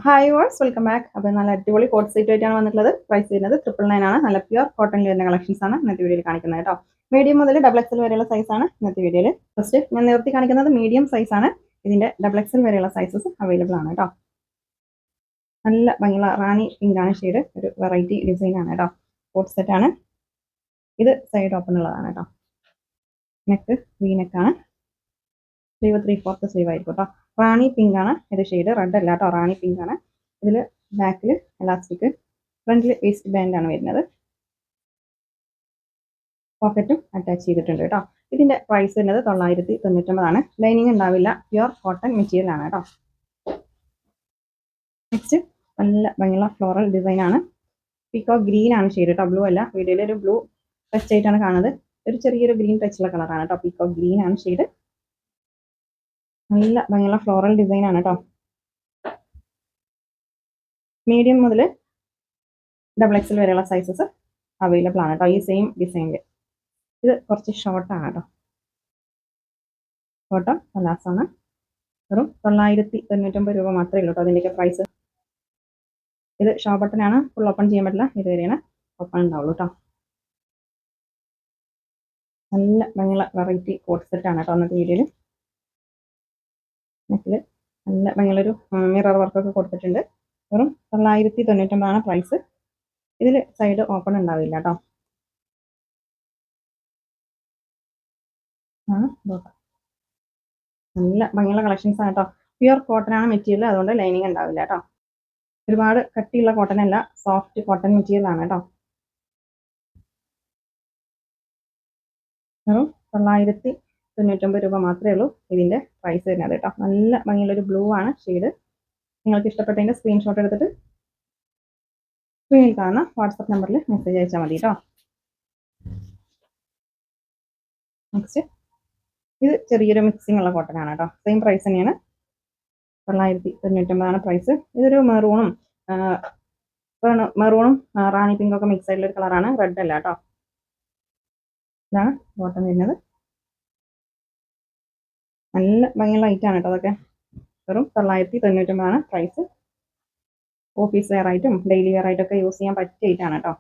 Hi verse welcome back. അപ്പോൾ നല്ല അടിപൊളി കോട്ട് സെറ്റ് ആയിട്ടാണ് വന്നിട്ടുള്ളത്. പ്രൈസ് ചെയ്യുന്നത് 999 ആണ്. നല്ല പ്യുർ കോട്ടണിൽ വരുന്ന കളക്ഷൻസ് ആണ് ഇന്നത്തെ വീഡിയോയിൽ കാണിക്കുന്നത് കേട്ടോ. മീഡിയം മുതൽ ഡബിൾ എക്സൽ വരെയുള്ള സൈസ് ആണ് ഇന്നത്തെ വീഡിയോയിൽ. ഫസ്റ്റ് ഞാൻ നിർത്തി കാണിക്കുന്നത് മീഡിയം സൈസ് ആണ്. ഇതിന്റെ ഡബിൾ എക്സൽ വരെയുള്ള സൈസസ് അവൈലബിൾ ആണ് കേട്ടോ. നല്ല ഭംഗിയുള്ള റാണി പിങ്ക് ആണ് ഷെയ്ഡ്. ഒരു വെറൈറ്റി ഡിസൈൻ ആണ് കേട്ടോ. കോട്ട് സെറ്റ് ആണ്. ഇത് സൈഡ് ഓപ്പൺ ഉള്ളതാണ് കേട്ടോ. നെക്ക് വി നെക്കാണ്. സ്ലീവ് 3/4 സ്ലീവ് ആയിരിക്കും കേട്ടോ. റാണി പിങ്ക് ആണ് ഇത് ഷെയ്ഡ്. റെഡ് അല്ല കേട്ടോ, റാണി പിങ്ക് ആണ്. ഇതിൽ ബാക്കിൽ എലാസ്റ്റിക്, ഫ്രണ്ടിൽ വേസ്റ്റ് ബാൻഡ് ആണ് വരുന്നത്. പോക്കറ്റും അറ്റാച്ച് ചെയ്തിട്ടുണ്ട് കേട്ടോ. ഇതിന്റെ പ്രൈസ് വരുന്നത് 999 ആണ്. ലൈനിങ് ഉണ്ടാവില്ല, പ്യുർ കോട്ടൺ മെറ്റീരിയൽ ആണ് കേട്ടോ. നെക്സ്റ്റ് നല്ല ഭംഗിയുള്ള ഫ്ലോറൽ ഡിസൈൻ ആണ്. പീക്കോ ഗ്രീൻ ആണ് ഷെയ്ഡ് കേട്ടോ. ബ്ലൂ അല്ല, വീഡിയോയിൽ ഒരു ബ്ലൂ ടച്ച് ആയിട്ടാണ് കാണുന്നത്. ഒരു ചെറിയൊരു ഗ്രീൻ ടച്ചുള്ള കളറാണ് കേട്ടോ. പീക്കോ ഗ്രീൻ ആണ് ഷെയ്ഡ്. നല്ല ഭംഗിയുള്ള ഫ്ലോറൽ ഡിസൈൻ ആണ് കേട്ടോ. മീഡിയം മുതൽ ഡബിൾ എക്സൽ വരെയുള്ള സൈസസ് അവൈലബിൾ ആണ് കേട്ടോ. ഈ സെയിം ഡിസൈനിൽ ഇത് കുറച്ച് ഷോർട്ടാണ് കേട്ടോ. ഷോർട്ട് പലാസാണ്. വെറും 999 രൂപ മാത്രമേ ഉള്ളൂ കേട്ടോ അതിൻ്റെയൊക്കെ പ്രൈസ്. ഇത് ഷോ ബട്ടനാണ്, ഫുൾ ഓപ്പൺ ചെയ്യാൻ പറ്റില്ല. ഇതുവരെയാണ് ഓപ്പൺ ഉണ്ടാവുള്ളൂ കേട്ടോ. നല്ല ഭംഗിയുള്ള വെറൈറ്റി കോട്ട് സെറ്റ് ആണ് കേട്ടോ അന്നത്തെ വീഡിയോയിൽ. നെക്കിൽ നല്ല ഭംഗിയുള്ളൊരു മിറർ വർക്കൊക്കെ കൊടുത്തിട്ടുണ്ട്. വെറും 999 ആണ് പ്രൈസ്. ഇതിൽ സൈഡ് ഓപ്പൺ ഉണ്ടാവില്ല കേട്ടോ. നല്ല ഭംഗിയുള്ള കളക്ഷൻസ് ആണ് കേട്ടോ. പ്യുർ കോട്ടൺ ആണ് മെറ്റീരിയൽ, അതുകൊണ്ട് ലൈനിങ് ഉണ്ടാവില്ല കേട്ടോ. ഒരുപാട് കട്ടിയുള്ള കോട്ടൺ അല്ല, സോഫ്റ്റ് കോട്ടൺ മെറ്റീരിയൽ ആണ് കേട്ടോ. വെറും 999 രൂപ മാത്രമേ ഉള്ളൂ ഇതിന്റെ പ്രൈസ് വരുന്നത് കേട്ടോ. നല്ല ഭംഗിയുള്ളൊരു ബ്ലൂ ആണ് ഷെയ്ഡ്. നിങ്ങൾക്ക് ഇഷ്ടപ്പെട്ടതിന്റെ സ്ക്രീൻഷോട്ട് എടുത്തിട്ട് സ്ക്രീനിൽ കാണുന്ന വാട്സപ്പ് നമ്പറിൽ മെസ്സേജ് അയച്ചാൽ മതി കേട്ടോ. നെക്സ്റ്റ് ഇത് ചെറിയൊരു മിക്സിംഗ് ഉള്ള കോട്ടൺ ആണ് കേട്ടോ. സെയിം പ്രൈസ് തന്നെയാണ്, 999 ആണ് പ്രൈസ്. ഇതൊരു മെറൂണും റാണി പിങ്കും ഒക്കെ മിക്സ് ആയിട്ടുള്ള ഒരു കളറാണ്. റെഡ് അല്ല കേട്ടോ. ഇതാണ് കോട്ടൺ വരുന്നത്. നല്ല ഭംഗിയുള്ള ഐറ്റം ആണ് കേട്ടോ അതൊക്കെ. വെറും 999 ആണ് പ്രൈസ്. ഓഫീസ് വെയർ ആയിട്ടും ഡെയിലി വെയർ ആയിട്ടൊക്കെ യൂസ് ചെയ്യാൻ പറ്റിയ ഐറ്റം ആണ് കേട്ടോ.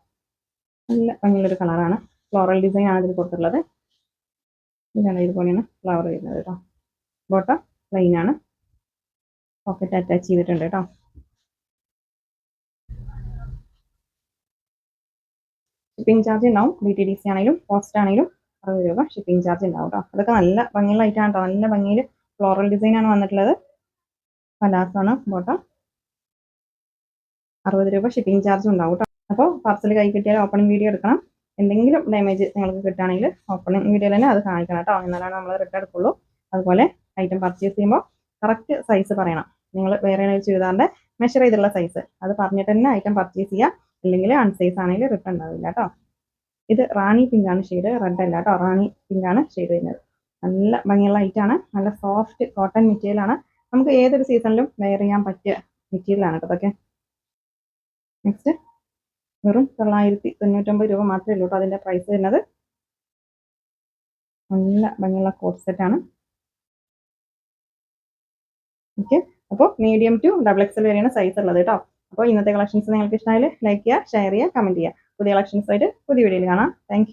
നല്ല ഭംഗിയുള്ളൊരു കളറാണ്. ഫ്ലോറൽ ഡിസൈൻ ആണ് ഇതിൽ കൊടുത്തിട്ടുള്ളത്. ഇതാണ് ഇതുപോലെയാണ് ഫ്ലവർ വരുന്നത് കേട്ടോ. ബോട്ടം പ്ലെയിൻ ആണ്. പോക്കറ്റ് അറ്റാച്ച് ചെയ്തിട്ടുണ്ട് കേട്ടോ. ഷിപ്പിംഗ് ചാർജ് ഉണ്ടാവും. DTDC ആണെങ്കിലും പോസ്റ്റ് ആണെങ്കിലും 60 രൂപ ഷിപ്പിംഗ് ചാർജ് ഉണ്ടാവും കേട്ടോ. അതൊക്കെ നല്ല ഭംഗിയുള്ള ഐറ്റം ആണ് കേട്ടോ. നല്ല ഭംഗിയിൽ ഫ്ലോറൽ ഡിസൈൻ ആണ് വന്നിട്ടുള്ളത്. പലാസാണ് ബോട്ടം. 60 രൂപ ഷിപ്പിംഗ് ചാർജ് ഉണ്ടാവും കേട്ടോ. അപ്പോൾ പാർസൽ കൈ കിട്ടിയാൽ ഓപ്പണിംഗ് വീഡിയോ എടുക്കണം. എന്തെങ്കിലും ഡാമേജ് നിങ്ങൾക്ക് കിട്ടുകയാണെങ്കിൽ ഓപ്പണിംഗ് വീഡിയോയിൽ തന്നെ അത് കാണിക്കണം കേട്ടോ. എന്നാലാണ് നമ്മൾ റിട്ടേൺ എടുക്കുള്ളൂ. അതുപോലെ ഐറ്റം പർച്ചേസ് ചെയ്യുമ്പോൾ കറക്റ്റ് സൈസ് പറയണം. നിങ്ങൾ വേറെ ചുരിദാറിന്റെ മെഷർ ചെയ്തുള്ള സൈസ് അത് പറഞ്ഞിട്ട് തന്നെ ഐറ്റം പർച്ചേസ് ചെയ്യുക. അല്ലെങ്കിൽ അൺസൈസ് ആണെങ്കിൽ റിട്ടേൺ ഉണ്ടാവില്ല കേട്ടോ. ഇത് റാണി പിങ്ക് ആണ് ഷെയ്ഡ്. റെഡ് അല്ല കേട്ടോ, റാണി പിങ്ക് ആണ് ഷെയ്ഡ് വരുന്നത്. നല്ല ഭംഗിയുള്ള ഐറ്റം ആണ്. നല്ല സോഫ്റ്റ് കോട്ടൺ മെറ്റീരിയൽ ആണ്. നമുക്ക് ഏതൊരു സീസണിലും വെയർ ചെയ്യാൻ പറ്റിയ മെറ്റീരിയൽ ആണ് കേട്ടോ അതൊക്കെ. നെക്സ്റ്റ് വെറും 999 രൂപ മാത്രമേ ഉള്ളൂ കേട്ടോ അതിന്റെ പ്രൈസ് വരുന്നത്. നല്ല ഭംഗിയുള്ള കോട്ട് സെറ്റ് ആണ്. ഓക്കെ, അപ്പോൾ മീഡിയം ടു ഡബിൾ എക്സൽ വരെയാണ് സൈസ് ഉള്ളത് കേട്ടോ. അപ്പോൾ ഇന്നത്തെ കളക്ഷൻസ് നിങ്ങൾക്ക് ഇഷ്ടമായാൽ ലൈക്ക് ചെയ്യുക, ഷെയർ ചെയ്യുക, കമന്റ് ചെയ്യുക. പുതിയ കളക്ഷൻസ് ആയിട്ട് പുതിയ വീഡിയോയിൽ കാണാം. താങ്ക്